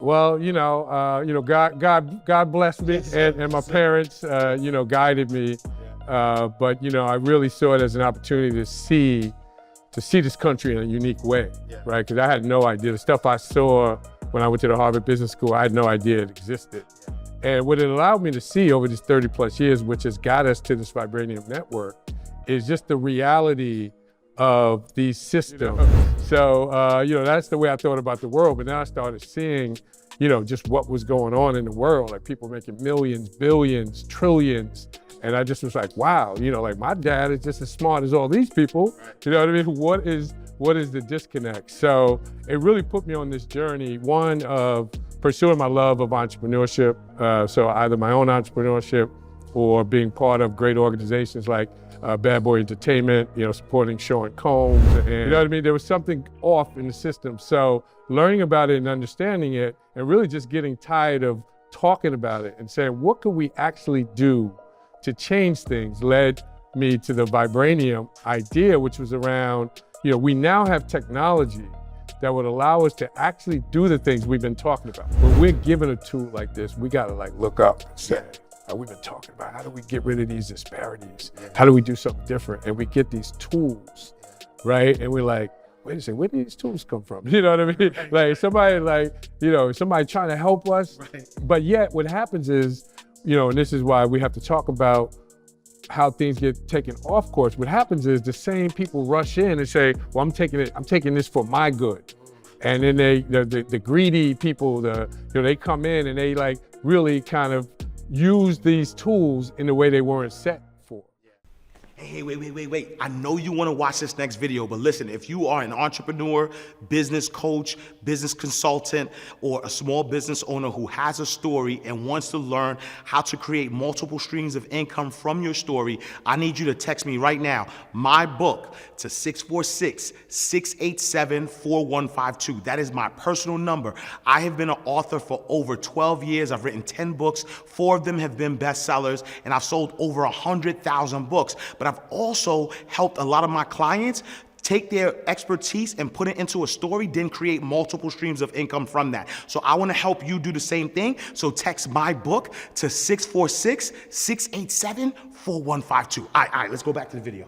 Well, God blessed me, and my parents, guided me. But I really saw it as an opportunity to see this country in a unique way, right? Because I had no idea. The stuff I saw when I went to the Harvard Business School, I had no idea it existed. And what it allowed me to see over these 30 plus years, which has got us to this Vibranium network, is just the reality of these systems. So, that's the way I thought about the world. But then I started seeing, just what was going on in the world, like people making millions, billions, trillions. And I just was like, wow, like my dad is just as smart as all these people. You know what I mean? What is the disconnect? So it really put me on this journey, one of pursuing my love of entrepreneurship. So either my own entrepreneurship or being part of great organizations like Bad Boy Entertainment, supporting Sean Combs. And you know what I mean? There was something off in the system. So learning about it and understanding it and really just getting tired of talking about it and saying, what could we actually do to change things, led me to the Vibranium idea, which was around, we now have technology that would allow us to actually do the things we've been talking about. When we're given a tool like this, we gotta look up and say, we've been talking about how do we get rid of these disparities? How do we do something different? And we get these tools, right? And we're like, wait a second, where did these tools come from? You know what I mean? Like somebody trying to help us. Right. But yet what happens is, and this is why we have to talk about how things get taken off course. What happens is the same people rush in and say, well, I'm taking this for my good. And then the greedy people, they come in and they really kind of use these tools in the way they weren't set for. Hey, wait. I know you want to watch this next video, but listen, if you are an entrepreneur, business coach, business consultant, or a small business owner who has a story and wants to learn how to create multiple streams of income from your story, I need you to text me right now, my book, to 646-687-4152. That is my personal number. I have been an author for over 12 years. I've written 10 books. 4 of them have been bestsellers, and I've sold over 100,000 books. But I've also helped a lot of my clients take their expertise and put it into a story, then create multiple streams of income from that. So I want to help you do the same thing. So text my book to 646-687-4152. All right, let's go back to the video.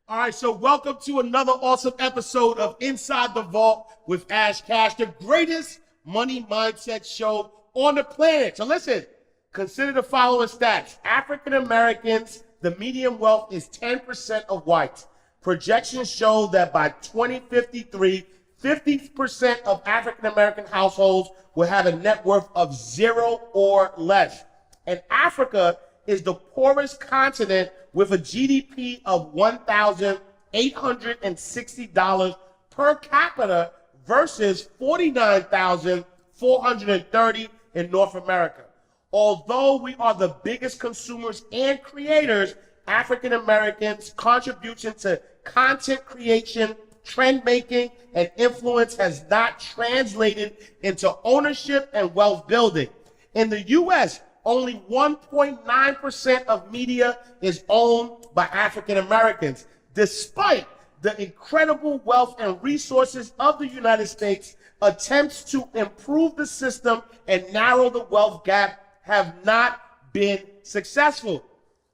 All right, so welcome to another awesome episode of Inside the Vault with Ash Cash, the greatest money mindset show on the planet. So listen, consider the following stats. African Americans, the median wealth is 10% of whites. Projections show that by 2053, 50% of African American households will have a net worth of 0 or less. And Africa is the poorest continent with a GDP of $1,860 per capita versus $49,430 in North America. Although we are the biggest consumers and creators, African Americans' contribution to content creation, trend making, and influence has not translated into ownership and wealth building. In the US, only 1.9% of media is owned by African Americans. Despite the incredible wealth and resources of the United States, attempts to improve the system and narrow the wealth gap have not been successful.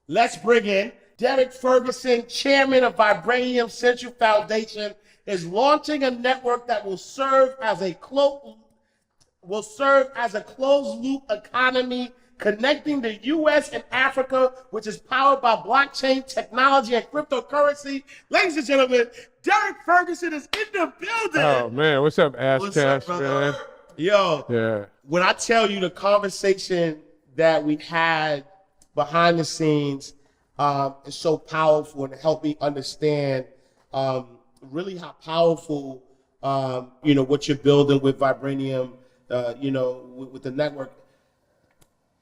Let's bring in Derek Ferguson, chairman of Vibranium Central Foundation, is launching a network that will serve as a closed loop economy connecting the U.S. and Africa, which is powered by blockchain technology and cryptocurrency. Ladies and gentlemen, Derek Ferguson is in the building. Oh man, what's up, Ash Cash, man? Yo, yeah. When I tell you the conversation that we had behind the scenes is so powerful and helped me understand really how powerful what you're building with Vibranium, with the network.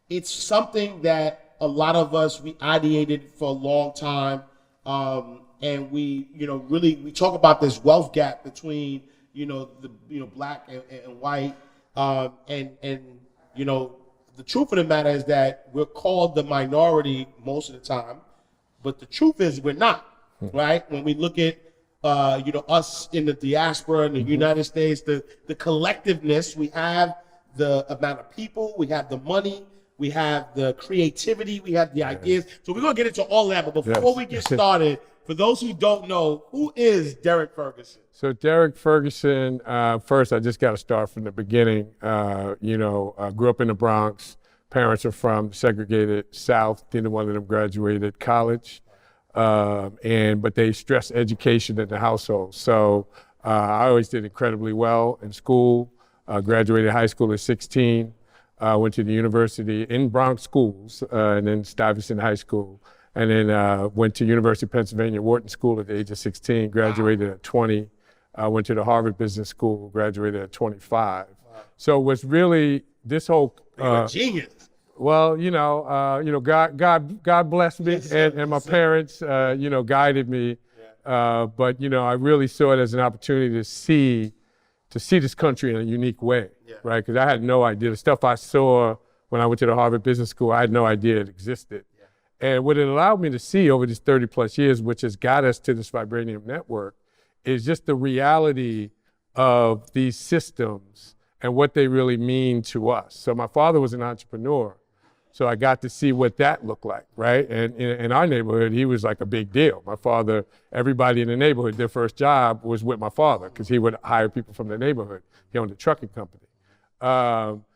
It's something that a lot of us, we ideated for a long time. And we talk about this wealth gap between, black and white, and the truth of the matter is that we're called the minority most of the time, but the truth is we're not, right? When we look at us in the diaspora in the United States, the collectiveness, we have the amount of people, we have the money, we have the creativity, we have the ideas. So we're gonna get into all that, but before we get started, for those who don't know, who is Derek Ferguson? So Derek Ferguson, first I just got to start from the beginning. Grew up in the Bronx. Parents are from segregated South. Neither one of them graduated college, but they stress education in the household. So I always did incredibly well in school. Graduated high school at 16. Went to the university in Bronx schools, and then Stuyvesant High School. And then went to University of Pennsylvania Wharton School at the age of 16, graduated at 20. Went to the Harvard Business School, graduated at 25. So what's really this whole You're a genius. Well, God blessed me, and my parents, guided me. But I really saw it as an opportunity to see this country in a unique way, right? Because I had no idea. The stuff I saw when I went to the Harvard Business School, I had no idea it existed. And what it allowed me to see over these 30 plus years, which has got us to this Vibranium network, is just the reality of these systems and what they really mean to us. So my father was an entrepreneur, so I got to see what that looked like, right? And in our neighborhood, he was like a big deal. My father, everybody in the neighborhood, their first job was with my father because he would hire people from the neighborhood. He owned a trucking company.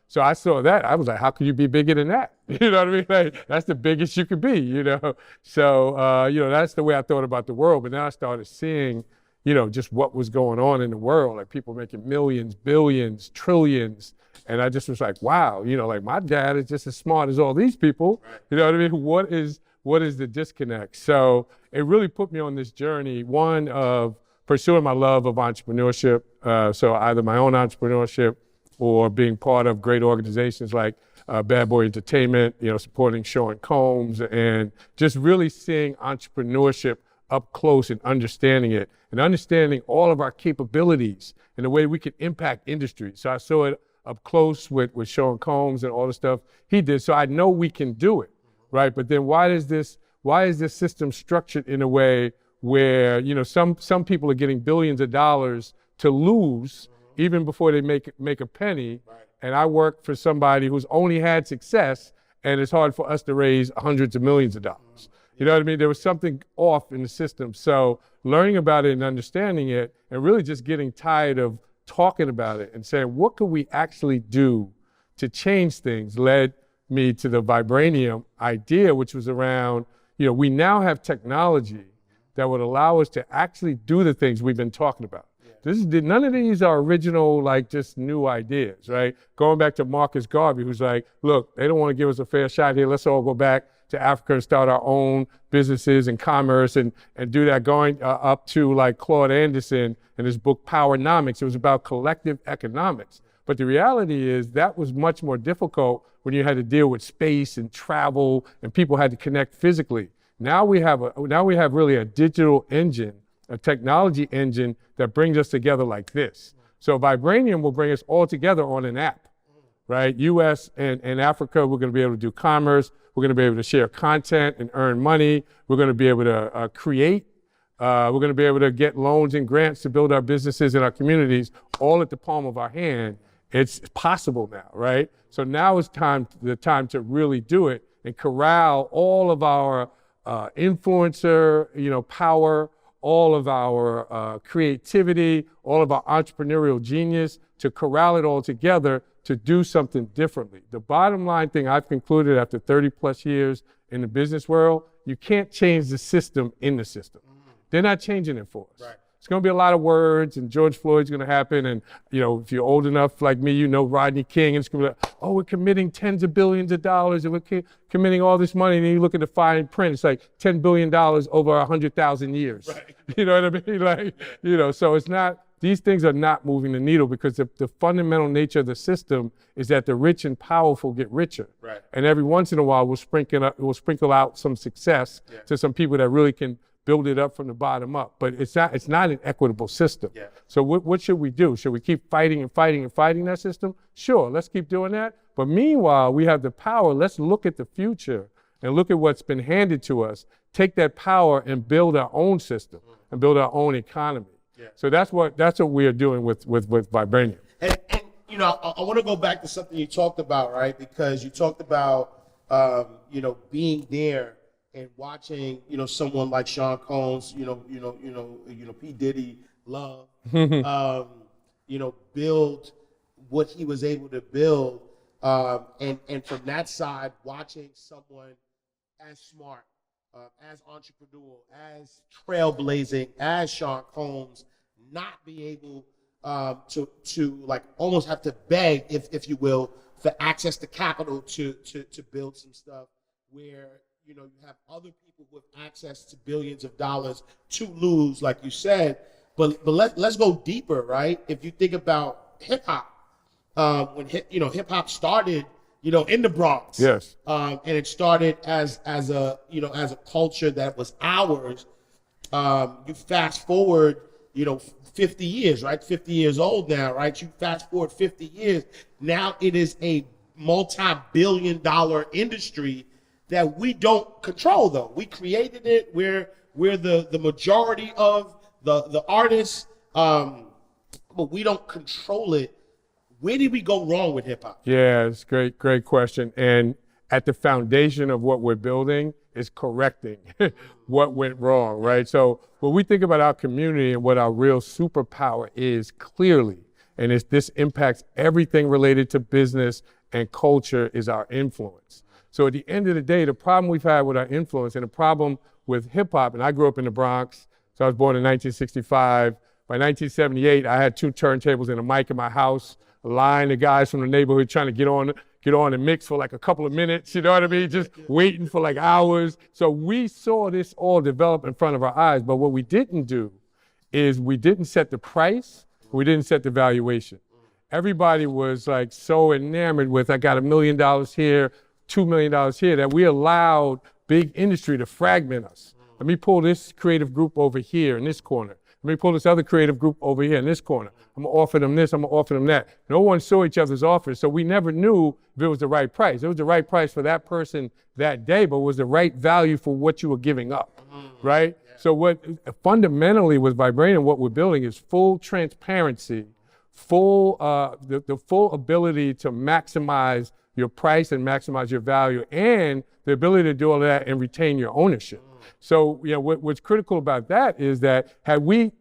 So I saw that. I was like, how could you be bigger than that? You know what I mean? Like, that's the biggest you could be, So, that's the way I thought about the world. But then I started seeing, just what was going on in the world, like people making millions, billions, trillions. And I just was like, wow, like my dad is just as smart as all these people. You know what I mean? What is the disconnect? So it really put me on this journey, one of pursuing my love of entrepreneurship. So either my own entrepreneurship or being part of great organizations like Bad Boy Entertainment, supporting Sean Combs, and just really seeing entrepreneurship up close and understanding it, and understanding all of our capabilities and the way we can impact industry. So I saw it up close with Sean Combs and all the stuff he did. So I know we can do it, right? But then why is this system structured in a way where, some people are getting billions of dollars to lose even before they make a penny, and I work for somebody who's only had success, and it's hard for us to raise hundreds of millions of dollars. You know what I mean? There was something off in the system. So learning about it and understanding it, and really just getting tired of talking about it and saying, what could we actually do to change things, led me to the Vibranium idea, which was around, we now have technology that would allow us to actually do the things we've been talking about. None of these are original, like just new ideas, right? Going back to Marcus Garvey, who's like, look, they don't want to give us a fair shot here. Let's all go back to Africa and start our own businesses and commerce and do that, going up to like Claude Anderson and his book, Powernomics. It was about collective economics. But the reality is that was much more difficult when you had to deal with space and travel and people had to connect physically. Now we have really a digital engine, a technology engine that brings us together like this. So Vibranium will bring us all together on an app, right? US and Africa, we're gonna be able to do commerce. We're gonna be able to share content and earn money. We're gonna be able to create. We're gonna be able to get loans and grants to build our businesses and our communities all at the palm of our hand. It's possible now, right? So now is the time to really do it and corral all of our influencer, power, all of our creativity, all of our entrepreneurial genius, to corral it all together to do something differently. The bottom line thing I've concluded after 30 plus years in the business world, you can't change the system in the system. They're not changing it for us. Right. It's gonna be a lot of words, and George Floyd's gonna happen, and if you're old enough like me, Rodney King, and it's gonna be like, oh, we're committing tens of billions of dollars, and we're committing all this money, and then you look at the fine print, it's like $10 billion over 100,000 years. Right. You know what I mean? So it's not, these things are not moving the needle because the fundamental nature of the system is that the rich and powerful get richer. Right. And every once in a while, we'll sprinkle out some success to some people that really can build it up from the bottom up. But it's not an equitable system. Yeah. So what should we do? Should we keep fighting and fighting and fighting that system? Sure, let's keep doing that. But meanwhile, we have the power. Let's look at the future and look at what's been handed to us. Take that power and build our own system and build our own economy. Yeah. So that's what we're doing with Vibranium. And you know, I want to go back to something you talked about, right? Because you talked about you know, being there and watching, you know, someone like Sean Combs, you know, P. Diddy, Love, you know, build what he was able to build, and from that side, watching someone as smart, as entrepreneurial, as trailblazing as Sean Combs, not be able to like almost have to beg, if you will, for access to capital to build some stuff where, you know, you have other people with access to billions of dollars to lose, like you said. But let's go deeper, right? If you think about hip hop, when hip hop started, you know, in the Bronx. Yes. And it started as a, you know, as a culture that was ours. You fast forward, you know, 50 years, right? 50 years old now, right? You fast forward 50 years. Now it is a multi-billion-dollar industry that we don't control, though. We created it. We're the majority of the artists, but we don't control it. Where did we go wrong with hip hop? Yeah, it's great question. And at the foundation of what we're building is correcting what went wrong, right? So when we think about our community and what our real superpower is, clearly, and this impacts everything related to business and culture, is our influence. So at the end of the day, the problem we've had with our influence and the problem with hip hop, and I grew up in the Bronx, so I was born in 1965. By 1978, I had 2 turntables and a mic in my house, a line of guys from the neighborhood trying to get on and mix for like a couple of minutes, you know what I mean? Just waiting for like hours. So we saw this all develop in front of our eyes, but what we didn't do is we didn't set the price, we didn't set the valuation. Everybody was like so enamored with, I got $1 million here, $2 million here, that we allowed big industry to fragment us. Let me pull this creative group over here in this corner. Let me pull this other creative group over here in this corner. I'm gonna offer them this, I'm gonna offer them that. No one saw each other's offers, so we never knew if it was the right price. It was the right price for that person that day, but was the right value for what you were giving up, right? Yeah. So what fundamentally with Vibranium, what we're building is full transparency, the full ability to maximize your price and maximize your value, and the ability to do all of that and retain your ownership. So, you know, what's critical about that is that had we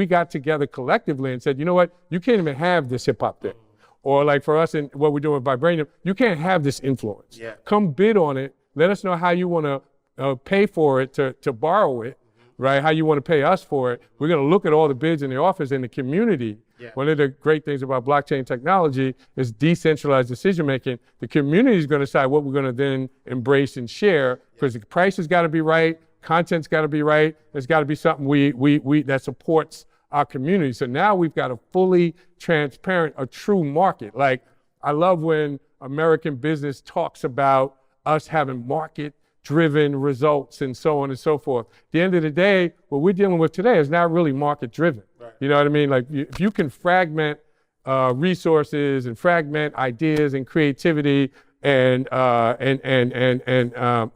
got together collectively and said, you know what, you can't even have this hip hop thing, or like for us and what we're doing with Vibranium, you can't have this influence. Yeah. Come bid on it. Let us know how you want to pay for it to borrow it, right? How you want to pay us for it. We're going to look at all the bids and the offers in the community. Yeah. One of the great things about blockchain technology is decentralized decision making. The community is going to decide what we're going to then embrace and share, because the price has got to be right, content's got to be right. There's got to be something we that supports our community. So now we've got a fully transparent, a true market. Like, I love when American business talks about us having market-driven results and so on and so forth. At the end of the day, what we're dealing with today is not really market-driven. Right. You know what I mean? Like, if you can fragment resources and fragment ideas and creativity and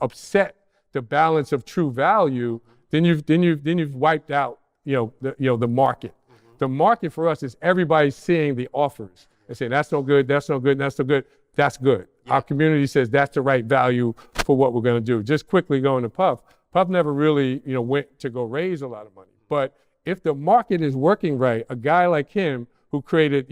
upset the balance of true value, then you've wiped out the market. The market for us is everybody seeing the offers and saying that's no good, that's no good, that's no good, that's good. Yeah. Our community says that's the right value for what we're going to do. Just quickly going to Puff never really went to go raise a lot of money, but if the market is working right, a guy like him who created,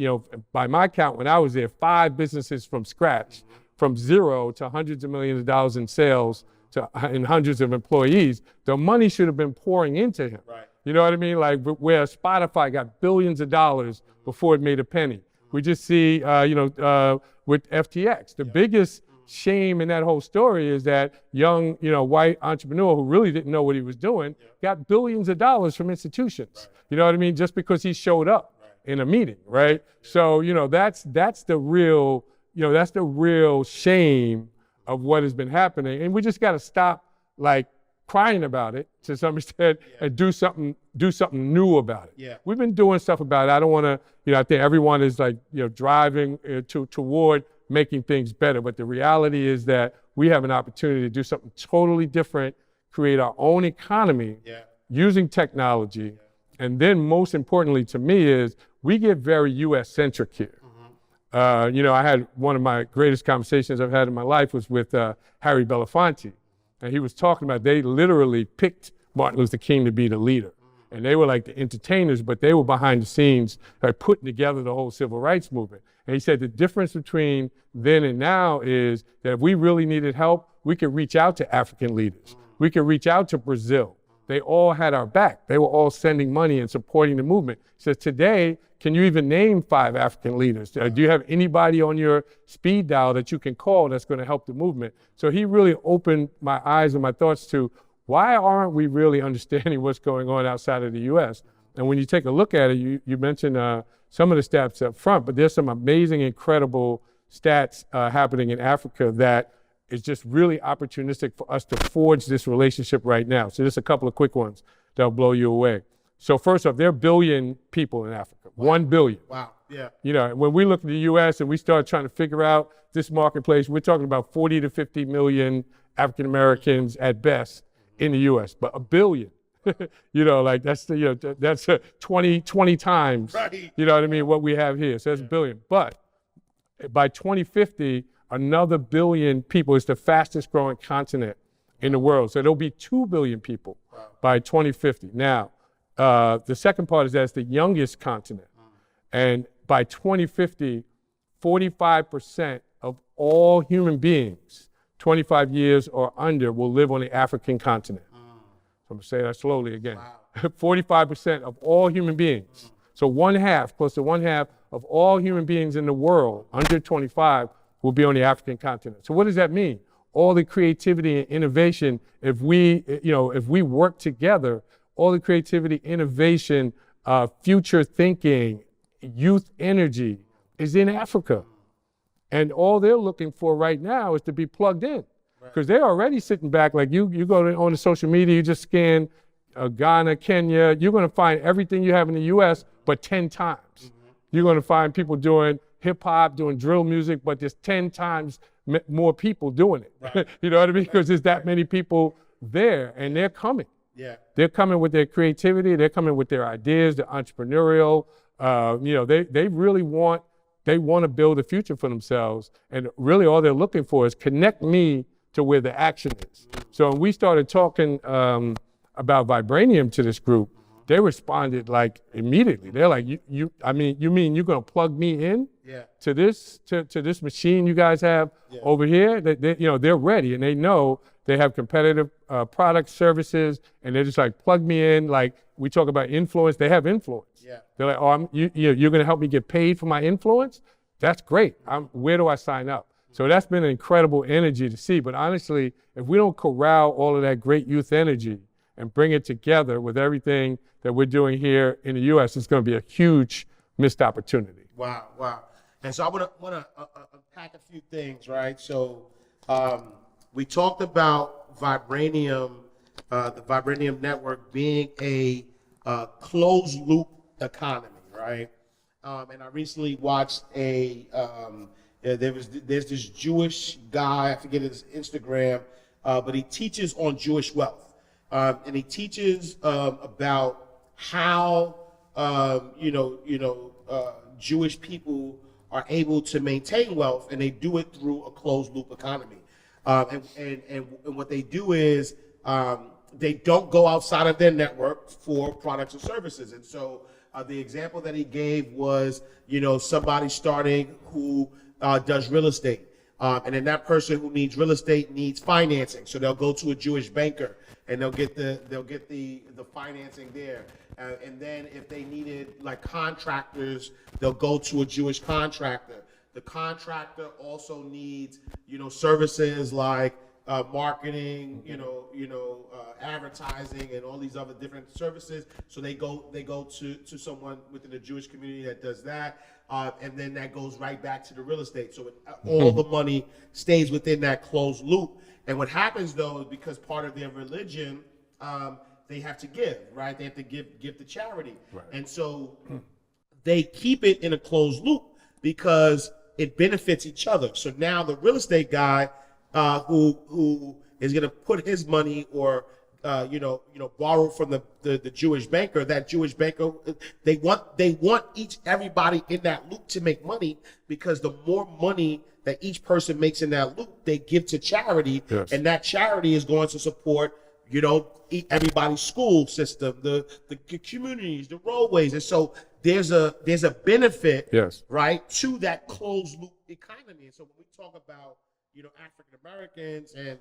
by my count when I was there, 5 businesses from scratch, from zero to hundreds of millions of dollars in sales and hundreds of employees, the money should have been pouring into him. Right. You know what I mean? Like where Spotify got billions of dollars before it made a penny. We just see, with FTX, the biggest shame in that whole story is that young, white entrepreneur who really didn't know what he was doing got billions of dollars from institutions. Right. You know what I mean? Just because he showed up in a meeting, right? Yeah. So, that's the real, that's the real shame of what has been happening. And we just got to stop, like, crying about it to some extent and do something new about it. Yeah. We've been doing stuff about it. I don't want to, I think everyone is like, driving toward making things better. But the reality is that we have an opportunity to do something totally different, create our own economy using technology. And then most importantly to me is we get very US centric here. I had one of my greatest conversations I've had in my life was with Harry Belafonte. And he was talking about they literally picked Martin Luther King to be the leader. And they were like the entertainers, but they were behind the scenes, like putting together the whole civil rights movement. And he said the difference between then and now is that if we really needed help, we could reach out to African leaders. We could reach out to Brazil. They all had our back. They were all sending money and supporting the movement. He says, today, can you even name 5 African leaders? Do you have anybody on your speed dial that you can call that's going to help the movement? So he really opened my eyes and my thoughts to why aren't we really understanding what's going on outside of the US? And when you take a look at it, you mentioned some of the stats up front, but there's some amazing, incredible stats happening in Africa that is just really opportunistic for us to forge this relationship right now. So just a couple of quick ones that'll blow you away. So first off, there are a billion people in Africa, 1 billion. Wow, yeah. When we look at the US and we start trying to figure out this marketplace, we're talking about 40 to 50 million African Americans at best in the US, but 1 billion. That's 20 times, right. What we have here. So that's 1 billion. But by 2050, another 1 billion people is the fastest growing continent in the world. So there'll be 2 billion people by 2050. Now, the second part is that it's the youngest continent. And by 2050, 45% of all human beings, 25 years or under, will live on the African continent. So I'm gonna say that slowly again. Wow. 45% of all human beings. So close to one half of all human beings in the world under 25 will be on the African continent. So what does that mean? All the creativity and innovation, if we work together, all the creativity, innovation, future thinking, youth energy is in Africa. And all they're looking for right now is to be plugged in. Because they're already sitting back, like you go on the social media, you just scan Ghana, Kenya, you're gonna find everything you have in the US, but 10 times. You're gonna find people doing HipHop, doing drill music, but there's 10 times more people doing it. Right. You know what I mean? Because there's that many people there, and they're coming. Yeah. They're coming with their creativity, they're coming with their ideas, their entrepreneurial, they really want to build a future for themselves. And really all they're looking for is connect me to where the action is. So when we started talking about Vibranium to this group, they responded like immediately. They're like, you mean you're gonna plug me in to this machine you guys have over here? They're ready and they know they have competitive products, services, and they're just like, plug me in. Like we talk about influence, they have influence. Yeah. They're like, you're gonna help me get paid for my influence? That's great. Where do I sign up? So that's been an incredible energy to see. But honestly, if we don't corral all of that great youth energy and bring it together with everything that we're doing here in the US, it's going to be a huge missed opportunity. Wow. And so I want to unpack a few things, right? So we talked about Vibranium, the Vibranium network being a closed loop economy, right? And I recently watched there's this Jewish guy, I forget his Instagram, but he teaches on Jewish wealth. And he teaches about how Jewish people are able to maintain wealth, and they do it through a closed loop economy. And what they do is they don't go outside of their network for products and services. And so the example that he gave was, somebody starting who does real estate. And then that person who needs real estate needs financing. So they'll go to a Jewish banker and they'll get the financing there. And then if they needed like contractors, they'll go to a Jewish contractor. The contractor also needs, services like marketing, advertising, and all these other different services. So they go to someone within the Jewish community that does that. and then that goes right back to the real estate. So all the money stays within that closed loop. And what happens though is because part of their religion, they have to give, right? They have to give to charity, right. And so they keep it in a closed loop because it benefits each other. So now the real estate guy who is going to put his money or borrow from the Jewish banker, that Jewish banker, they want everybody in that loop to make money, because the more money that each person makes in that loop, they give to charity, yes. And that charity is going to support, everybody's school system, the communities, the roadways, and so there's a benefit, yes. Right, to that closed loop economy. And so when we talk about African Americans and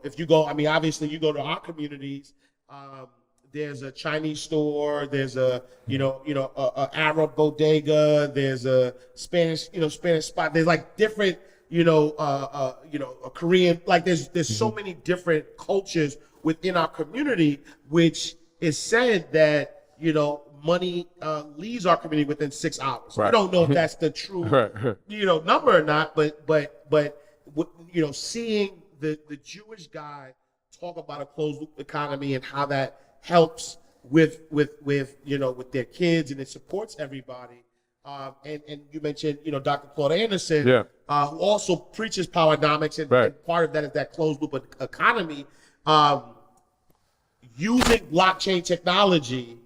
if you go, obviously you go to our communities, there's a Chinese store, there's a Arab bodega, there's a Spanish spot, there's like different a Korean, like there's so many different cultures within our community, which is said that money leaves our community within 6 hours. Right. We don't know if that's the true number or not, but seeing the Jewish guy talk about a closed loop economy and how that helps with their kids and it supports everybody. And you mentioned, Dr. Claude Anderson, who also preaches powernomics, and, right. And part of that is that closed loop economy. Using blockchain technology,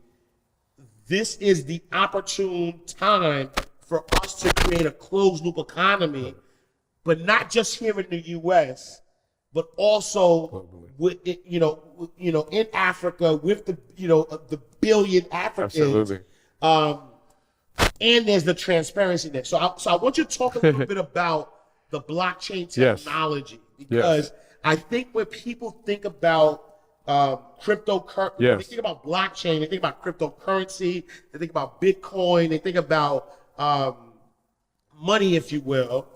this is the opportune time for us to create a closed loop economy, but not just here in the U.S., but also with in Africa with the billion Africans. Absolutely. And there's the transparency there. So I want you to talk a little bit about the blockchain technology, yes. Because yes. I think when people think about cryptocurrency, yes. They think about blockchain, they think about cryptocurrency, they think about Bitcoin, they think about money, if you will.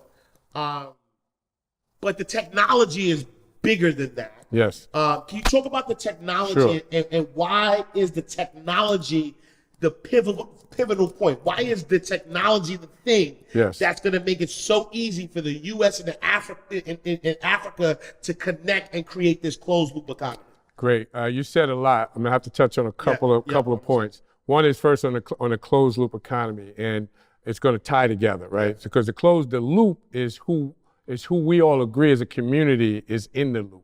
But the technology is bigger than that. Yes. Can you talk about the technology, sure. and why is the technology the pivotal point? Why is the technology the thing yes. that's going to make it so easy for the U.S. and Africa to connect and create this closed loop economy? Great. You said a lot. I'm gonna have to touch on a couple of points. One is first on a closed loop economy, and it's going to tie together, right? Because the loop is who we all agree as a community is in the loop.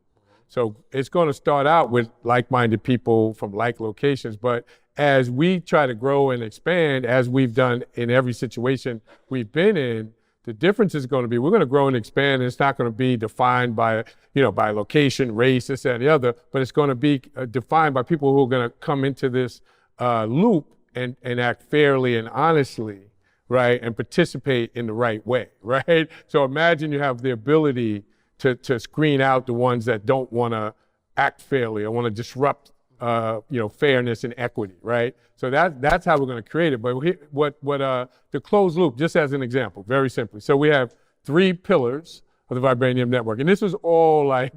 So it's going to start out with like-minded people from like locations, but as we try to grow and expand, as we've done in every situation we've been in, the difference is going to be we're going to grow and expand, and it's not going to be defined by by location, race, this, that, and the other, but it's going to be defined by people who are going to come into this loop and act fairly and honestly, right, and participate in the right way, right? So imagine you have the ability to screen out the ones that don't want to act fairly or want to disrupt fairness and equity, right? So that's how we're going to create it. But what the closed loop, just as an example, very simply. So we have 3 pillars of the Vibranium network, and this was all like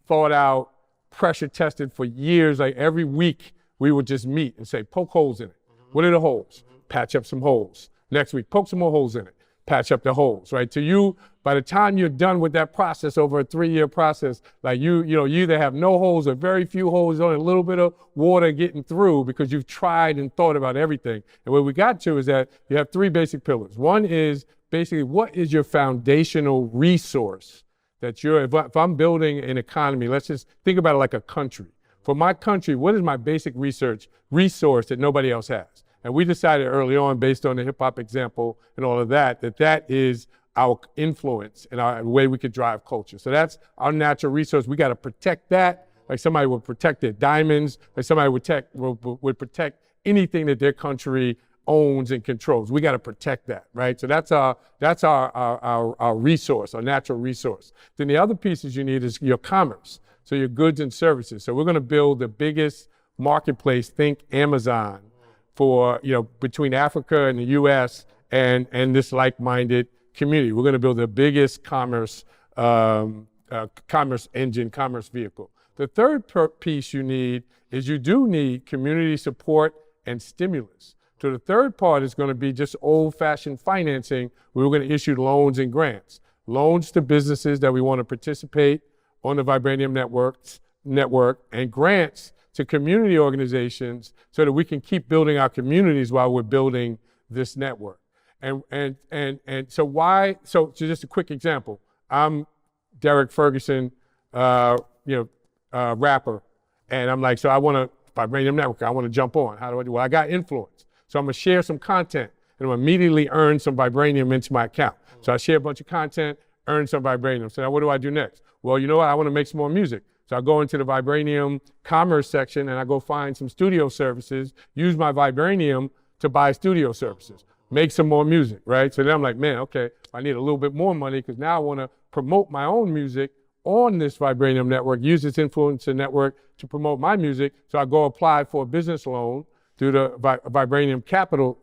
thought out, pressure tested for years. Like every week we would just meet and say, poke holes in it. Mm-hmm. What are the holes? Mm-hmm. Patch up some holes. Next week, poke some more holes in it. Patch up the holes, right? To you, by the time you're done with that process over a 3-year process, like you either have no holes or very few holes, only a little bit of water getting through because you've tried and thought about everything. And what we got to is that you have 3 basic pillars. One is basically what is your foundational resource that if I'm building an economy, let's just think about it like a country. For my country, what is my basic resource that nobody else has? And we decided early on, based on the HipHop example and all of that is our influence and our way we could drive culture. So that's our natural resource. We got to protect that. Like somebody would protect their diamonds, like somebody would protect anything that their country owns and controls. We got to protect that, right? So that's our resource, our natural resource. Then the other pieces you need is your commerce, so your goods and services. So we're going to build the biggest marketplace, think Amazon, for between Africa and the U.S. and this like-minded community. We're going to build the biggest commerce engine, commerce vehicle. The third piece you need is you do need community support and stimulus. So the third part is going to be just old-fashioned financing. We're going to issue loans and grants. Loans to businesses that we want to participate on the Vibranium network, and grants to community organizations so that we can keep building our communities while we're building this network. And so just a quick example. I'm Derek Ferguson, rapper, and I'm like, so I want to Vibranium Network, I want to jump on. How do I do? Well, I got influence. So I'm gonna share some content and I'm immediately earn some Vibranium into my account. So I share a bunch of content, earn some Vibranium. So now what do I do next? Well, you know what? I want to make some more music. So I go into the Vibranium commerce section and I go find some studio services, use my Vibranium to buy studio services, make some more music, right? So then I'm like, man, okay, I need a little bit more money because now I want to promote my own music on this Vibranium network, use this influencer network to promote my music. So I go apply for a business loan through the Vibranium Capital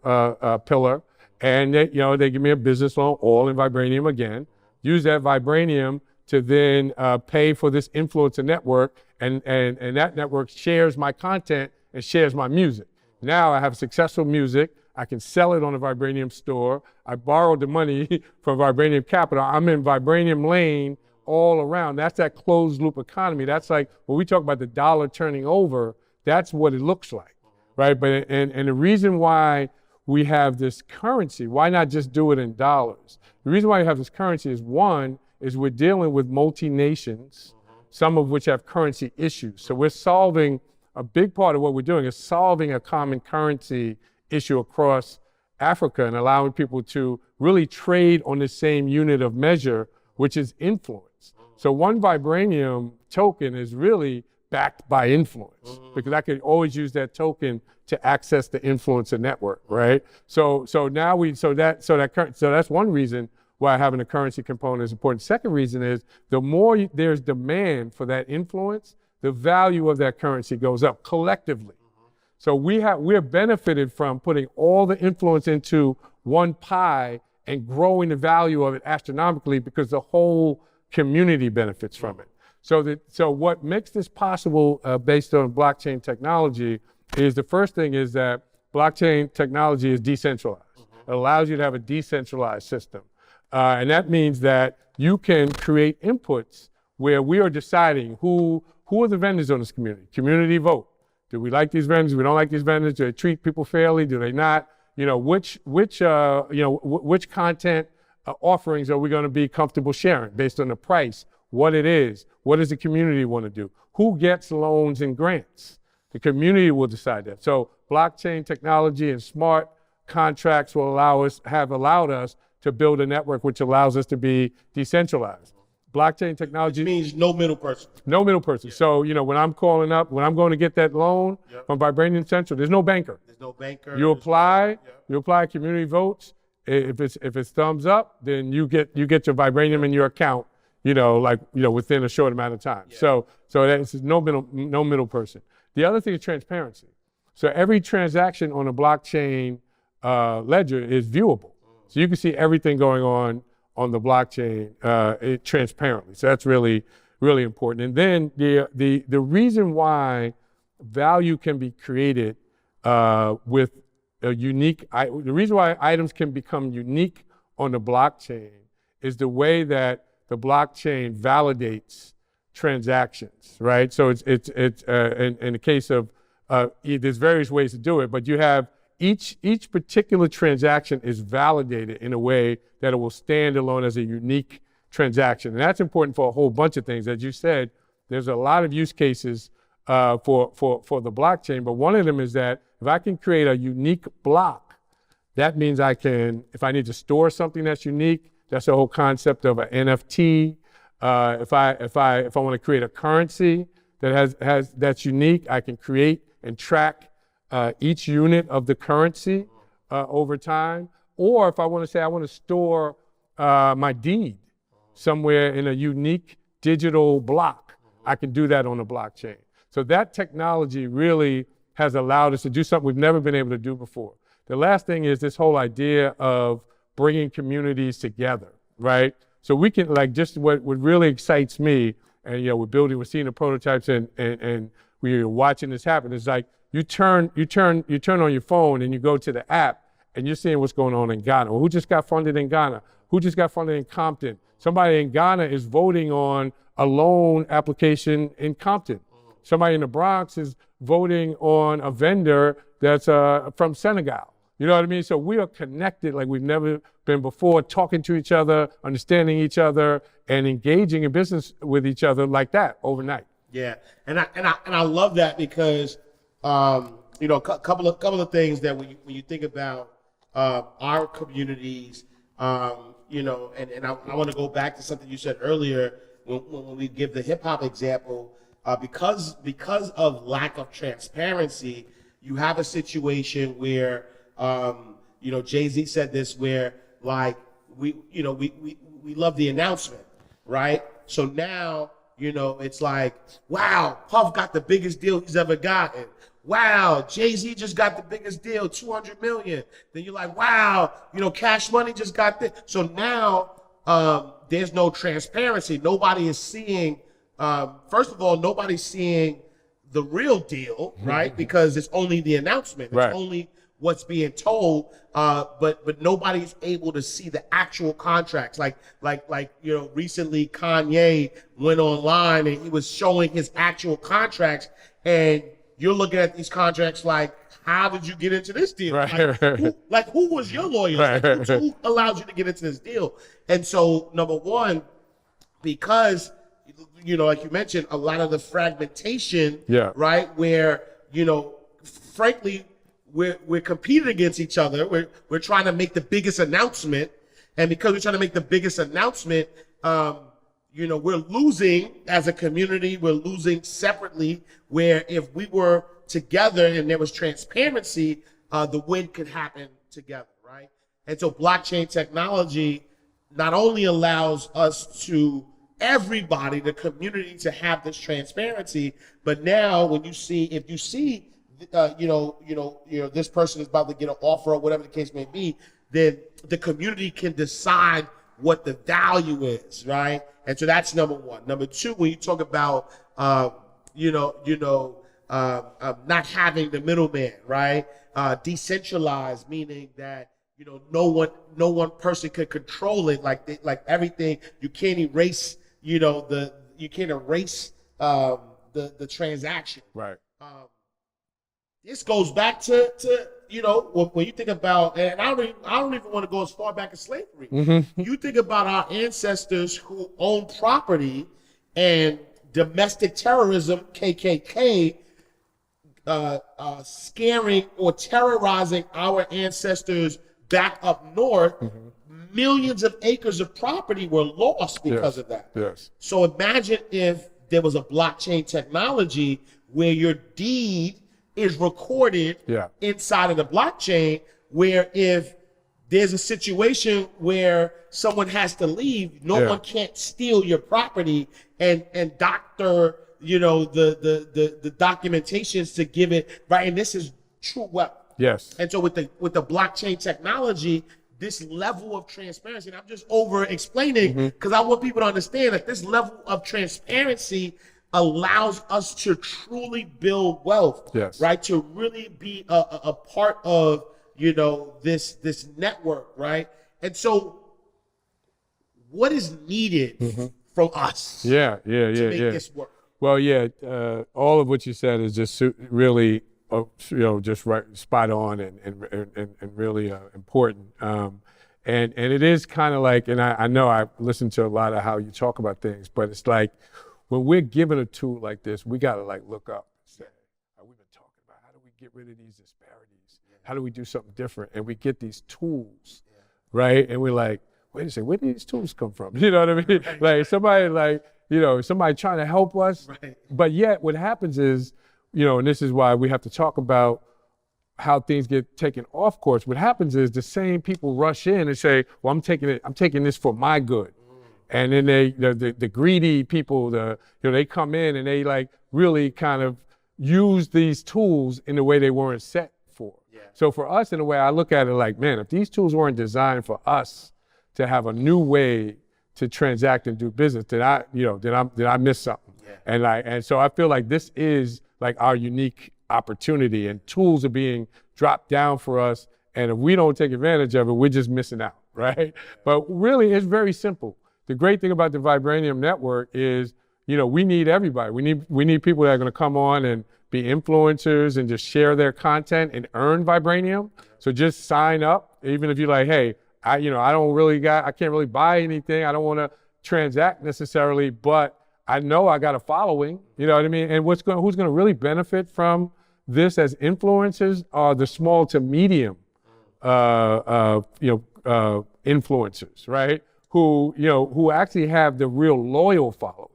pillar, and they give me a business loan, all in Vibranium again. Use that Vibranium to then pay for this influencer network, and that network shares my content and shares my music. Now I have successful music. I can sell it on the Vibranium store. I borrowed the money from Vibranium Capital. I'm in Vibranium lane all around. That's that closed loop economy. That's like when we talk about the dollar turning over, that's what it looks like, right? But and the reason why we have this currency, why not just do it in dollars? The reason why we have this currency is, one, is we're dealing with multi-nations, some of which have currency issues. So we're solving, a big part of what we're doing is solving a common currency issue across Africa and allowing people to really trade on the same unit of measure, which is influence. So one Vibranium token is really backed by influence, because I could always use that token to access the influencer network, right? So that's one reason why having a currency component is important. Second reason is the more there's demand for that influence, the value of that currency goes up collectively. So we're benefited from putting all the influence into one pie and growing the value of it astronomically, because the whole community benefits from it. So what makes this possible based on blockchain technology is, the first thing is that blockchain technology is decentralized. It allows you to have a decentralized system. And that means that you can create inputs where we are deciding who are the vendors on this community. Community vote. Do we like these vendors? We don't like these vendors. Do they treat people fairly? Do they not? Which content offerings are we going to be comfortable sharing based on the price, what it is, what does the community want to do? Who gets loans and grants? The community will decide that. So blockchain technology and smart contracts have allowed us to build a network which allows us to be decentralized. Blockchain technology Which means no middle person. No middle person. Yeah. So, when I'm calling up, when I'm going to get that loan from Vibranium Central, there's no banker. There's no banker. You apply, community votes. If it's thumbs up, then you get your Vibranium in your account, within a short amount of time. Yeah. So that's no middle person. The other thing is transparency. So every transaction on a blockchain ledger is viewable. So you can see everything going on the blockchain transparently. So that's really, really important. And then the reason why value can be created with a unique, the reason why items can become unique on the blockchain is the way that the blockchain validates transactions, right? So it's in the case of, there's various ways to do it, but you have each particular transaction is validated in a way that it will stand alone as a unique transaction. And that's important for a whole bunch of things. As you said, there's a lot of use cases for the blockchain, but one of them is that if I can create a unique block, that means I can, if I need to store something that's unique, that's the whole concept of an NFT. If I want to create a currency that that's unique, I can create and track each unit of the currency over time. Or if I want to say I want to store my deed somewhere in a unique digital block, I can do that on a blockchain. So that technology really has allowed us to do something we've never been able to do before. The last thing is this whole idea of bringing communities together, right? So we can, just what really excites me, and we're seeing the prototypes and we're watching this happen, is you turn on your phone and you go to the app and you're seeing what's going on in Ghana. Well, who just got funded in Ghana? Who just got funded in Compton? Somebody in Ghana is voting on a loan application in Compton. Somebody in the Bronx is voting on a vendor that's from Senegal. You know what I mean? So we are connected like we've never been before, talking to each other, understanding each other, and engaging in business with each other like that overnight. Yeah, and I love that because you know, a couple of things that when you think about our communities, you know, and I want to go back to something you said earlier when we give the hip hop example, because of lack of transparency, you have a situation where you know, Jay-Z said this, where like we love the announcement, right? So now, you know, it's like, wow, Puff got the biggest deal he's ever gotten. Wow, Jay-Z just got the biggest deal, 200 million. Then you're like, wow, you know, Cash Money just got this. So now there's no transparency. Nobody is seeing, first of all, nobody's seeing the real deal, right? Because it's only the announcement. It's Right. only what's being told, but nobody's able to see the actual contracts. Like you know, recently Kanye went online and he was showing his actual contracts, and you're looking at these contracts like, how did you get into this deal? Right. Who was your lawyer? Right. Who allowed you to get into this deal? And so, number one, because, you know, like you mentioned, a lot of the fragmentation, Yeah. right, where, you know, frankly, we're competing against each other. We're trying to make the biggest announcement, and because we're trying to make the biggest announcement, you know, we're losing as a community. We're losing separately. Where if we were together and there was transparency, the win could happen together, right? And so blockchain technology not only allows us to everybody, the community, to have this transparency, but now when you see, if you see, you know, this person is about to get an offer or whatever the case may be, then the community can decide what the value is, right? And so that's number one. Number two, when you talk about, not having the middleman, right? Decentralized, meaning that, you know, no one person could control it. Like everything, you can't erase, you know, the transaction. Right. This goes back to you know, when you think about, and I don't even want to go as far back as slavery. You think about our ancestors who owned property, and domestic terrorism, KKK, scaring or terrorizing our ancestors back up north. Millions of acres of property were lost because of that. Yes. So imagine if there was a blockchain technology where your deed is recorded inside of the blockchain, where if there's a situation where someone has to leave, no one can't steal your property and doctor, you know, the documentations to give it, right? And this is true wealth. Yes. And so with the blockchain technology, this level of transparency, and I'm just over explaining because I want people to understand that this level of transparency allows us to truly build wealth, right? To really be a part of, you know, this network, right? And so what is needed from us to make this work? Well, all of what you said is just really, you know, just right, spot on and really important. And it is kind of like, and I know I listen to a lot of how you talk about things, but it's like, when we're given a tool like this, we got to like look up and say, we've been talking about how do we get rid of these disparities? How do we do something different? And we get these tools, right? And we're like, wait a second, where did these tools come from? You know what I mean? Like somebody trying to help us. Right. But yet what happens is, you know, and this is why we have to talk about how things get taken off course. What happens is the same people rush in and say, well, I'm taking this for my good. And then the greedy people, they come in and they like really kind of use these tools in the way they weren't set for. Yeah. So for us, in a way, I look at it like, man, if these tools weren't designed for us to have a new way to transact and do business, did I miss something? Yeah. And so I feel like this is like our unique opportunity, and tools are being dropped down for us. And if we don't take advantage of it, we're just missing out, right? But really, it's very simple. The great thing about the Vibranium network is, we need everybody. We need people that are going to come on and be influencers and just share their content and earn Vibranium. So just sign up, even if you're like, hey, I can't really buy anything. I don't want to transact necessarily, but I know I got a following. You know what I mean? And who's going to really benefit from this as influencers are the small to medium, influencers, right? Who actually have the real loyal followers.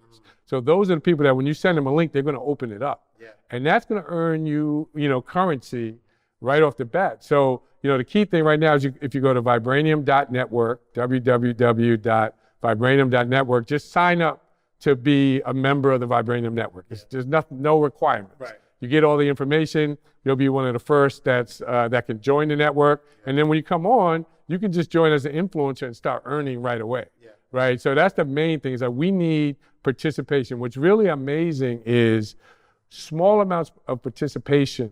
So those are the people that when you send them a link, they're going to open it up. Yeah. And that's going to earn you, currency right off the bat. So, the key thing right now is if you go to vibranium.network, www.vibranium.network, just sign up to be a member of the Vibranium network. There's no requirements. Right. You get all the information. You'll be one of the first that can join the network. And then when you come on, you can just join as an influencer and start earning right away. Yeah. Right. So that's the main thing, is that we need participation. What's really amazing is small amounts of participation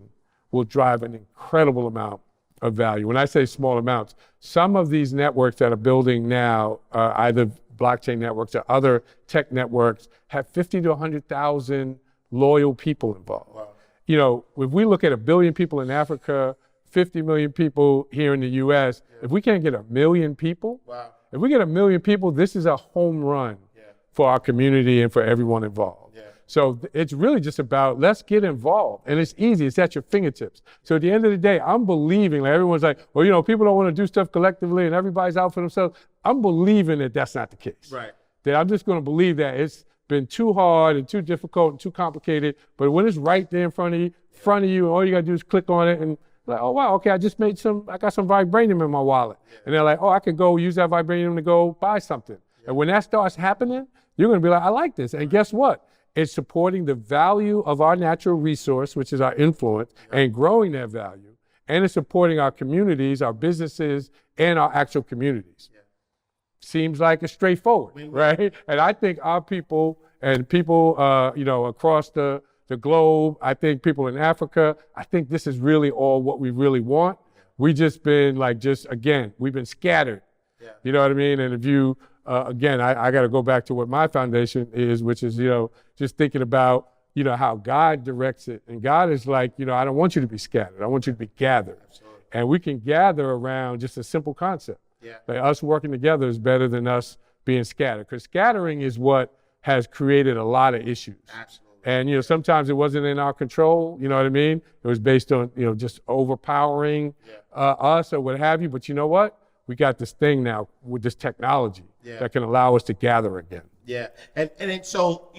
will drive an incredible amount of value. When I say small amounts, some of these networks that are building now, either blockchain networks or other tech networks, have 50 to 100,000 loyal people involved. Wow. If we look at 1 billion people in Africa, 50 million people here in the US, if we can't get 1 million people, wow. If we get 1 million people, this is a home run for our community and for everyone involved. So it's really just about, let's get involved. And it's easy, it's at your fingertips. So at the end of the day, I'm believing, like everyone's like, well, people don't want to do stuff collectively and everybody's out for themselves. I'm believing that that's not the case. Right. That I'm just going to believe that it's been too hard and too difficult and too complicated. But when it's right there in front of you, and all you got to do is click on it and like, oh, wow, okay, I got some Vibranium in my wallet. Yeah. And they're like, oh, I could go use that Vibranium to go buy something. Yeah. And when that starts happening, you're going to be like, I like this. And guess what? It's supporting the value of our natural resource, which is our influence, and growing that value. And it's supporting our communities, our businesses, and our actual communities. Yeah. Seems like it's straightforward, right? And I think our people and people, across the globe, I think people in Africa, I think this is really all what we really want. Yeah. We just been we've been scattered. Yeah. You know what I mean? And if you, again, I got to go back to what my foundation is, which is, just thinking about, how God directs it. And God is like, I don't want you to be scattered. I want you to be gathered. Absolutely. And we can gather around just a simple concept. Yeah. Like us working together is better than us being scattered, because scattering is what has created a lot of issues. Absolutely. And, sometimes it wasn't in our control, you know what I mean? It was based on, just overpowering us or what have you. But you know what? We got this thing now with this technology that can allow us to gather again. Yeah, and so,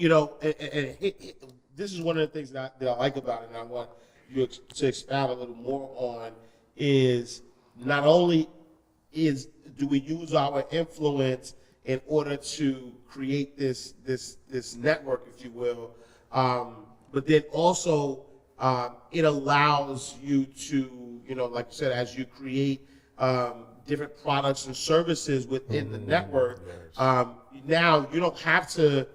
this is one of the things that I like about it, and I want you to expound a little more on, is not only do we use our influence in order to create this network, if you will, but then also it allows you to, like you said, as you create different products and services within the network, now you don't have to,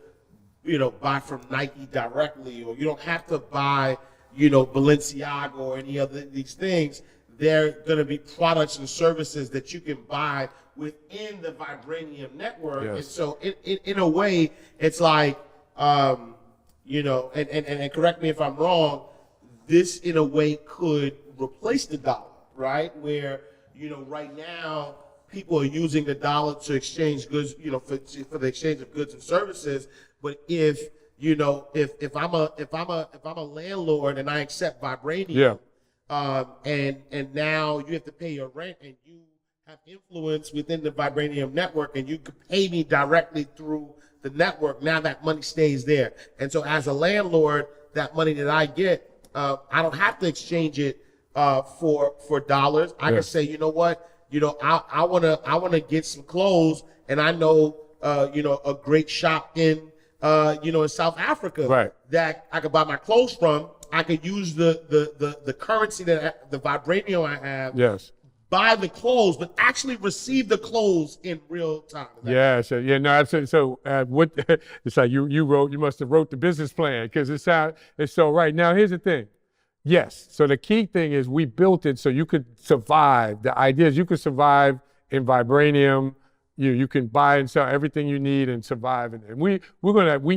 buy from Nike directly, or you don't have to buy, Balenciaga or any other these things. They're going to be products and services that you can buy within the Vibranium network. Yes. And so in a way, it's like, and correct me if I'm wrong, this in a way could replace the dollar, right? Where, right now, people are using the dollar to exchange goods, for the exchange of goods and services. But if I'm a landlord and I accept Vibranium, and now you have to pay your rent, and you have influence within the Vibranium network, and you can pay me directly through the network. Now that money stays there, and so as a landlord, that money that I get, I don't have to exchange it for dollars. I can say, you know what, I wanna get some clothes, and I know a great shop in in South Africa that I could buy my clothes from. I could use the currency that the Vibranium I have. Buy the clothes, but actually receive the clothes in real time. Absolutely. So what it's like you must have wrote the business plan, because it's so right now. Here's the thing. Yes. So the key thing is we built it so you could survive. The idea is you could survive in Vibranium. You can buy and sell everything you need and survive. And we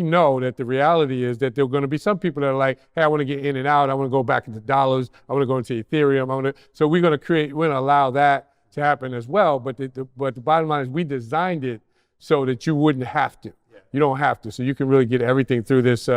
know that the reality is that there are going to be some people that are like, hey, I want to get in and out. I want to go back into dollars. I want to go into Ethereum. So we're going to allow that to happen as well. But the bottom line is we designed it so that you wouldn't have to. Yeah. You don't have to. So you can really get everything through this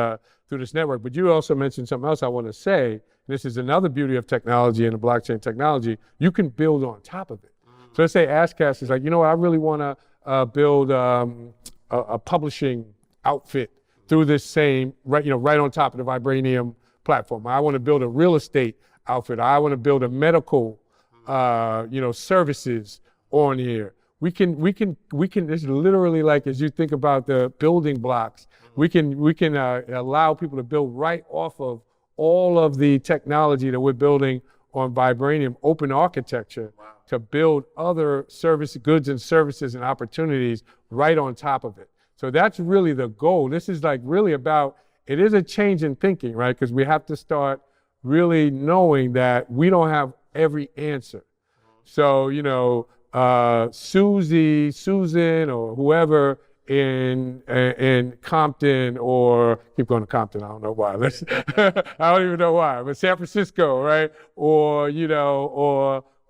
network. But you also mentioned something else I want to say. This is another beauty of technology and the blockchain technology. You can build on top of it. So let's say Ashcast is like, you know what, I really want to build a publishing outfit through this same, right on top of the Vibranium platform. I want to build a real estate outfit. I want to build a medical, services on here. We can, it's literally like, as you think about the building blocks, we can allow people to build right off of all of the technology that we're building on Vibranium, open architecture, to build other goods and services and opportunities right on top of it. So that's really the goal. This is like really about, it is a change in thinking, right? Because we have to start really knowing that we don't have every answer. So, Susan, or whoever in Compton, or keep going to Compton, I don't know why. I don't even know why, but San Francisco, right? Or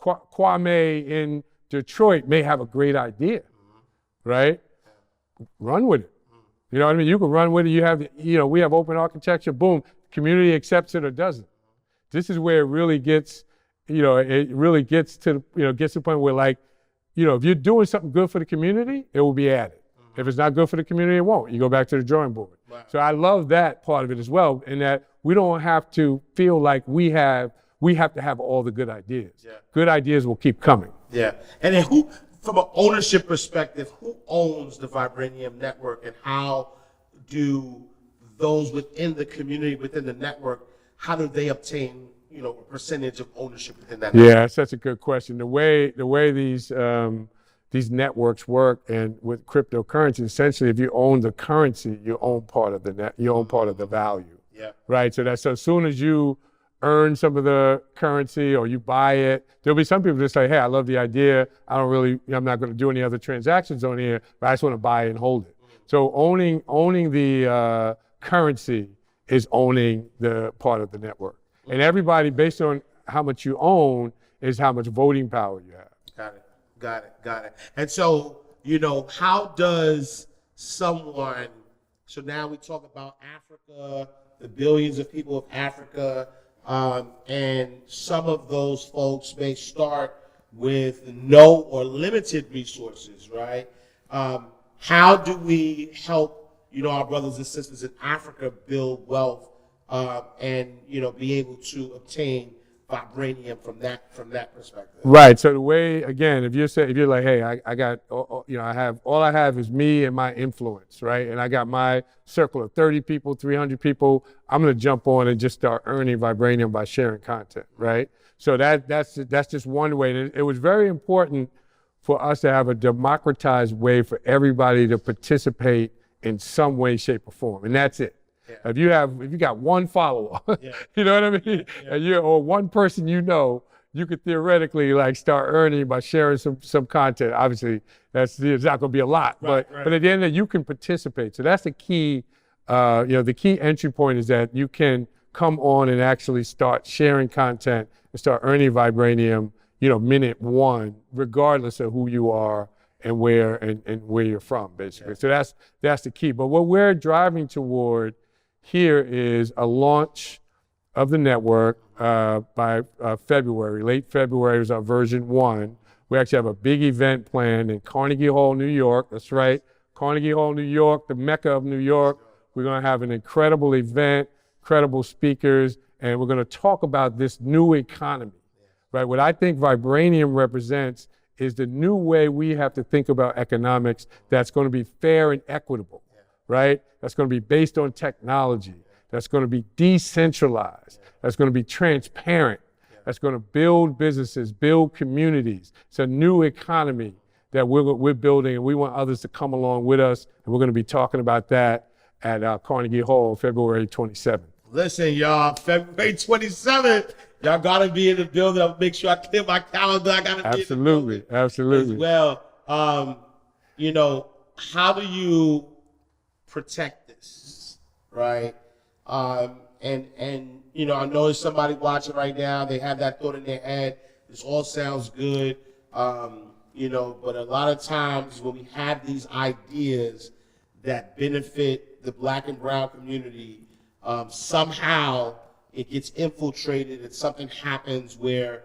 Kwame in Detroit may have a great idea, right? Run with it. You know what I mean? You can run with it. You have, we have open architecture, boom, community accepts it or doesn't. This is where it really gets, it really gets to, gets to the point where like, if you're doing something good for the community, it will be added. If it's not good for the community, it won't. You go back to the drawing board. Wow. So I love that part of it as well, in that we don't have to feel like we have to have all the good ideas. Yeah. Good ideas will keep coming. Yeah. And then who, from an ownership perspective, who owns the Vibranium network, and how do those within the community, within the network, how do they obtain, a percentage of ownership within that network? Yeah, that's such a good question. The way these networks work, and with cryptocurrency, essentially, if you own the currency, you own part of you own part of the value. Yeah. Right. So that's, so as soon as you earn some of the currency or you buy it, there'll be some people that say, hey, I love the idea. I'm not going to do any other transactions on here, but I just want to buy it and hold it. So owning the currency is owning the part of the network. And everybody, based on how much you own, is how much voting power you have. Got it. And so, how does someone, so now we talk about Africa, the billions of people of Africa, and some of those folks may start with no or limited resources, right? How do we help, our brothers and sisters in Africa build wealth, and, be able to obtain Vibranium from that perspective? Right. So the way, again, if you're like, hey, I got, all I have is me and my influence, right? And I got my circle of 30 people, 300 people. I'm going to jump on and just start earning Vibranium by sharing content, right? So that's just one way. And it was very important for us to have a democratized way for everybody to participate in some way, shape, or form, and that's it. Yeah. If you got one follower, yeah. You know what I mean? Yeah. And or one person, you could theoretically like start earning by sharing some content. Obviously, it's not going to be a lot, right. But at the end of it, you can participate. So that's the key. The key entry point is that you can come on and actually start sharing content and start earning Vibranium, minute one, regardless of who you are and where you're from, basically. Yeah. So that's the key. But what we're driving toward here is a launch of the network by February. Late February is our version 1. We actually have a big event planned in Carnegie Hall, New York. That's right, Carnegie Hall, New York, the Mecca of New York. We're going to have an incredible event, incredible speakers, and we're going to talk about this new economy, right? What I think Vibranium represents is the new way we have to think about economics that's going to be fair and equitable, right? That's going to be based on technology. That's going to be decentralized. That's going to be transparent. That's going to build businesses, build communities. It's a new economy that we're building, and we want others to come along with us. And we're going to be talking about that at Carnegie Hall, February 27th. Listen, y'all, February 27th, y'all gotta be in the building. I'll make sure I clear my calendar. I gotta be in the building Absolutely. as well. You know, how do you protect this, right? And you know, I know there's somebody watching right now. They have that thought in their head. This all sounds good, you know, but a lot of times when we have these ideas that benefit the Black and brown community, somehow it gets infiltrated and something happens where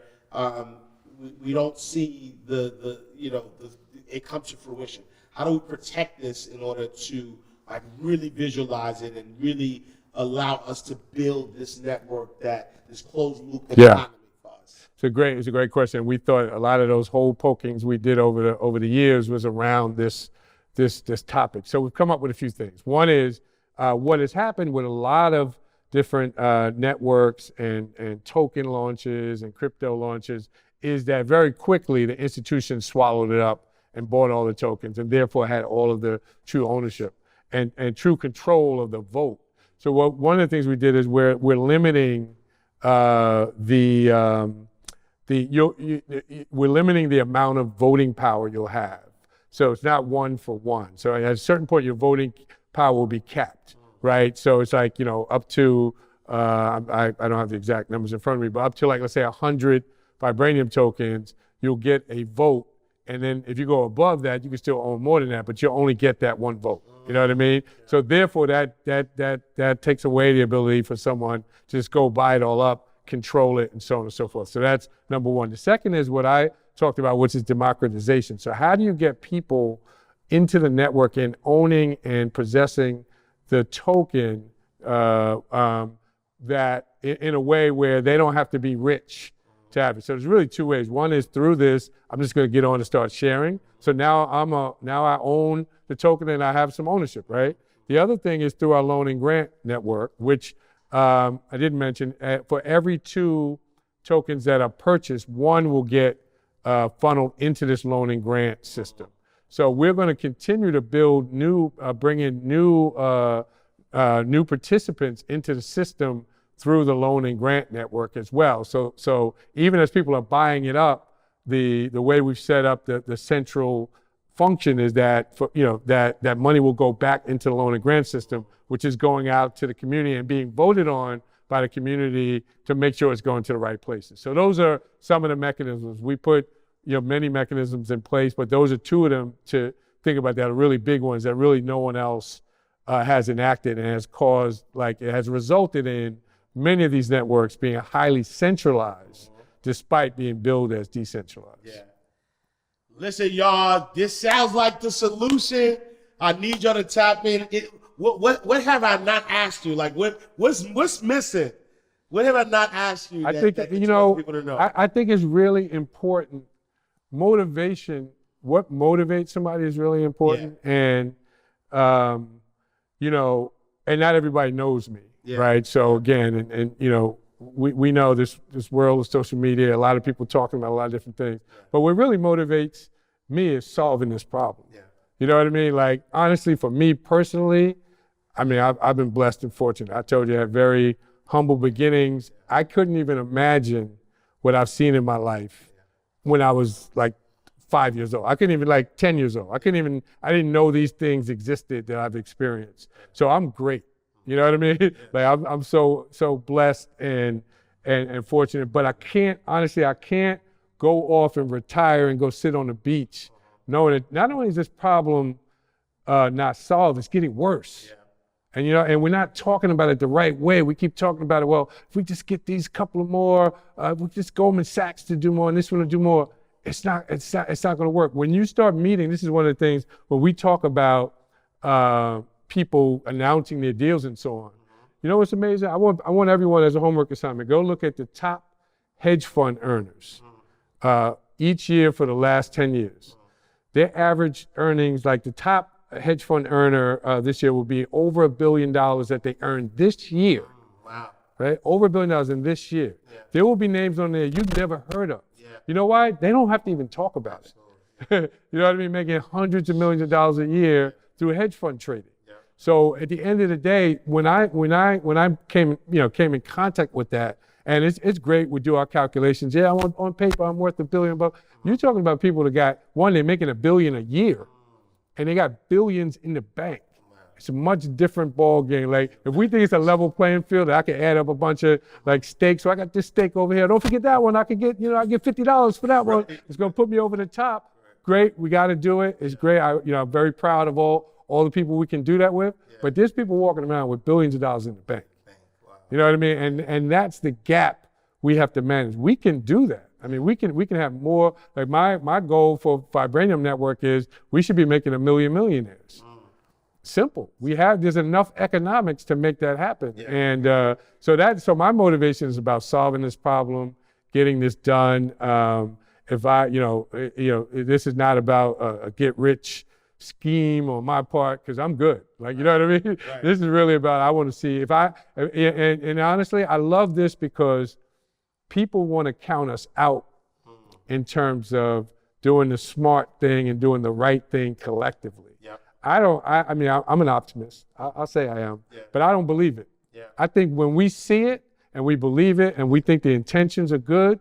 we don't see it come to fruition. How do we protect this in order to like really visualize it and really allow us to build this network, this closed loop economy for us? It's a great question. We thought a lot of those hole pokings we did over the years was around this topic. So we've come up with a few things. One is what has happened with a lot of different networks and token launches and crypto launches is that very quickly the institutions swallowed it up and bought all the tokens and therefore had all of the true ownership and true control of the vote. So one of the things we did is we're limiting we're limiting the amount of voting power you'll have. So it's not 1 for 1. So at a certain point, your voting power will be capped, right? So it's like, you know, up to, I don't have the exact numbers in front of me, but up to like, let's say 100 Vibranium tokens, you'll get a vote. And then if you go above that, you can still own more than that, but you'll only get that 1 vote. You know what I mean? So therefore that takes away the ability for someone to just go buy it all up, control it, and so on and so forth. So that's number one. The second is what I talked about, which is democratization. So how do you get people into the network and owning and possessing the token that in a way where they don't have to be rich to have it? So there's really 2 ways. One is through this, I'm just going to get on and start sharing. So now I own the token and I have some ownership, right? The other thing is through our loan and grant network, which I didn't mention. For every 2 tokens that are purchased, 1 will get funneled into this loan and grant system. So we're going to continue to build bring in new participants into the system through the loan and grant network as well. So even as people are buying it up, the way we've set up the central function is that that money will go back into the loan and grant system, which is going out to the community and being voted on by the community to make sure it's going to the right places. So those are some of the mechanisms. We put many mechanisms in place, but those are 2 of them to think about that are really big ones that really no one else has enacted and has caused, like it has resulted in many of these networks being highly centralized despite being billed as decentralized. Yeah. Listen, y'all, this sounds like the solution. I need y'all to tap in. What have I not asked you? Like, what's missing? What have I not asked you? I think people to know? I think it's really important. Motivation, what motivates somebody is really important, and and not everybody knows me, right? So again, and we know this world of social media, a lot of people talking about a lot of different things, but what really motivates me is solving this problem. You know what I mean? Like, honestly, for me personally, I mean, I've been blessed and fortunate. I told you I had very humble beginnings. I couldn't even imagine what I've seen in my life when I was like 5 years old. I couldn't even, like 10 years old. I didn't know these things existed that I've experienced. So I'm great. You know what I mean? Like I'm so blessed and fortunate, but I can't go off and retire and go sit on the beach knowing that not only is this problem not solved, it's getting worse. And and we're not talking about it the right way. We keep talking about it, well, if we just get these couple of more, we just Goldman Sachs to do more and this one to do more, it's not gonna work. When you start meeting, this is one of the things when we talk about people announcing their deals and so on. You know what's amazing? I want everyone as a homework assignment, go look at the top hedge fund earners each year for the last 10 years. Their average earnings, like the top hedge fund earner this year will be over $1 billion that they earned this year. Wow. Right? Over $1 billion in this year. There will be names on there you've never heard of. You know why? They don't have to even talk about it. You know what I mean? Making hundreds of millions of dollars a year through hedge fund trading. So at the end of the day, when I came in contact with that, and it's great, we do our calculations. Yeah, on paper, I'm worth $1 billion, but you're talking about people that got, they're making $1 billion a year, and they got billions in the bank. It's a much different ball game. Like, if we think it's a level playing field, I can add up a bunch of like stakes. So I got this stake over here. Don't forget that one. I could get, I get $50 for that one. It's gonna put me over the top. Great, we got to do it. It's great. I'm very proud of all the people we can do that with. But there's people walking around with billions of dollars in the bank. You know what I mean? And that's the gap we have to manage. We can do that. I mean, we can have more. Like my goal for Vibranium Network is we should be making 1 million millionaires. Simple. There's enough economics to make that happen. Yeah. And so my motivation is about solving this problem, getting this done. This is not about a get rich scheme on my part, because I'm good. Like, you know what I mean? Right. This is really about, I want to see and honestly, I love this because people want to count us out in terms of doing the smart thing and doing the right thing collectively. Yep. I'm an optimist. I'll say I am, but I don't believe it. Yeah. I think when we see it and we believe it and we think the intentions are good,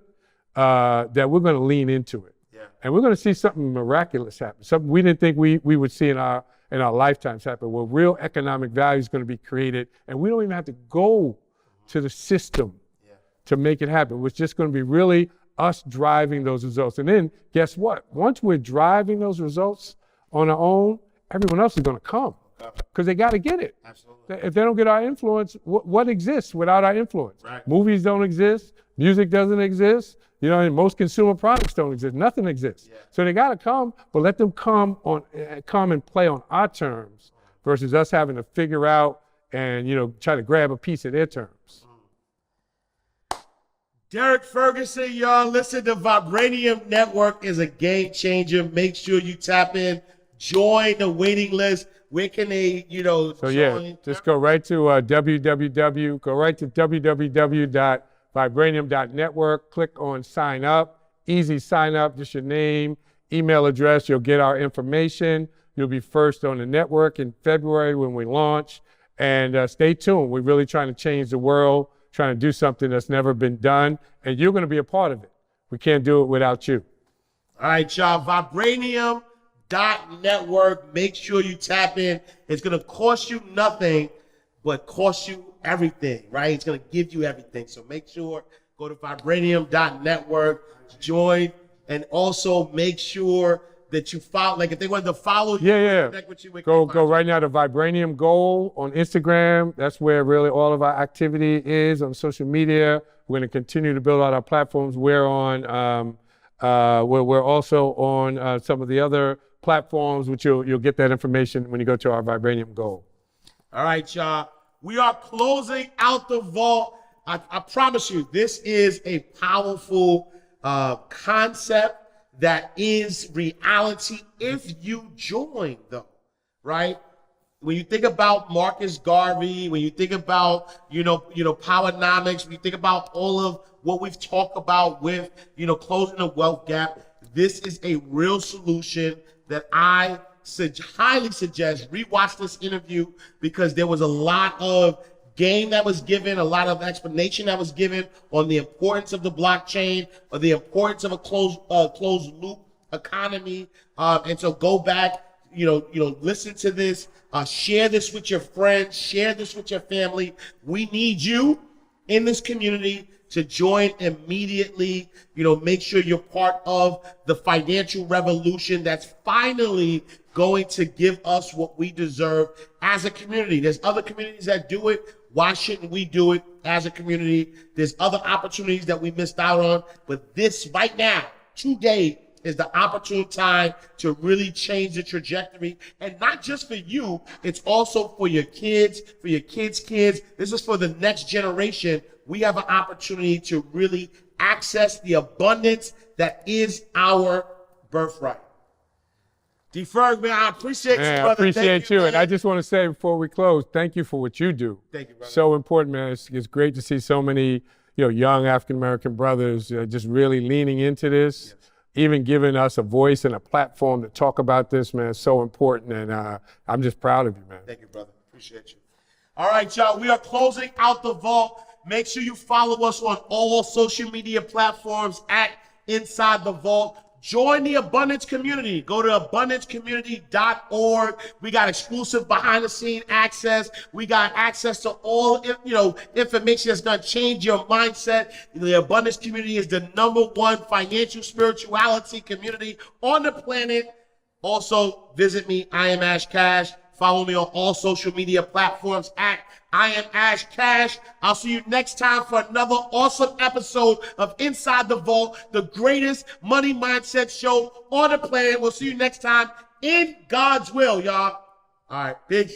that we're going to lean into it. Yeah. And we're going to see something miraculous happen, something we didn't think we would see in our lifetimes happen, where real economic value is going to be created, and we don't even have to go to the system to make it happen. It's just going to be really us driving those results. And then guess what? Once we're driving those results on our own, everyone else is going to come, because they got to get it. Absolutely. If they don't get our influence, what exists without our influence? Right. Movies don't exist. Music doesn't exist. And most consumer products don't exist. Nothing exists. Yeah. So they got to come, but let them come and play on our terms versus us having to figure out and, try to grab a piece of their terms. Derek Ferguson, y'all, listen, the Vibranium Network is a game changer. Make sure you tap in, join the waiting list. Where can they, So join? Just go right to www.vibranium.network, click on sign up, easy sign up, just your name, email address, you'll get our information. You'll be first on the network in February when we launch, and stay tuned. We're really trying to change the world, trying to do something that's never been done, and you're gonna be a part of it. We can't do it without you. All right, y'all, Vibranium.network, make sure you tap in. It's gonna cost you nothing, but cost you everything, right? It's going to give you everything. So make sure, go to Vibranium.network, join, and also make sure that you follow, like if they wanted to follow you, connect with you. Go right now to Vibranium Goal on Instagram. That's where really all of our activity is on social media. We're going to continue to build out our platforms. We're also on some of the other platforms, which you'll get that information when you go to our Vibranium Goal. All right, y'all. We are closing out the vault. I promise you, this is a powerful concept that is reality if you join, though, right? When you think about Marcus Garvey, when you think about, Powernomics, when you think about all of what we've talked about with, closing the wealth gap, this is a real solution that I highly suggest rewatch this interview, because there was a lot of game that was given, a lot of explanation that was given on the importance of the blockchain, or the importance of a closed loop economy. And so go back, listen to this, share this with your friends, share this with your family. We need you in this community to join immediately. Make sure you're part of the financial revolution that's finally going to give us what we deserve as a community. There's other communities that do it. Why shouldn't we do it as a community? There's other opportunities that we missed out on, but this right now, today, is the opportune time to really change the trajectory. And not just for you, it's also for your kids, for your kids' kids. This is for the next generation. We have an opportunity to really access the abundance that is our birthright. D-Ferg, man, I appreciate you, brother. I appreciate you. And I just want to say before we close, thank you for what you do. Thank you, brother. So important, man. It's great to see so many, young African-American brothers just really leaning into this, even giving us a voice and a platform to talk about this, man. It's so important. And I'm just proud of you, man. Thank you, brother. Appreciate you. All right, y'all. We are closing out the vault. Make sure you follow us on all social media platforms at Inside the Vault. Join the Abundance Community. Go to abundancecommunity.org. We got exclusive behind-the-scene access. We got access to all, information that's going to change your mindset. The Abundance Community is the #1 financial spirituality community on the planet. Also, visit me, I am Ash Cash. Follow me on all social media platforms at I am Ash Cash. I'll see you next time for another awesome episode of Inside the Vault, the greatest money mindset show on the planet. We'll see you next time in God's will, y'all. All right, big.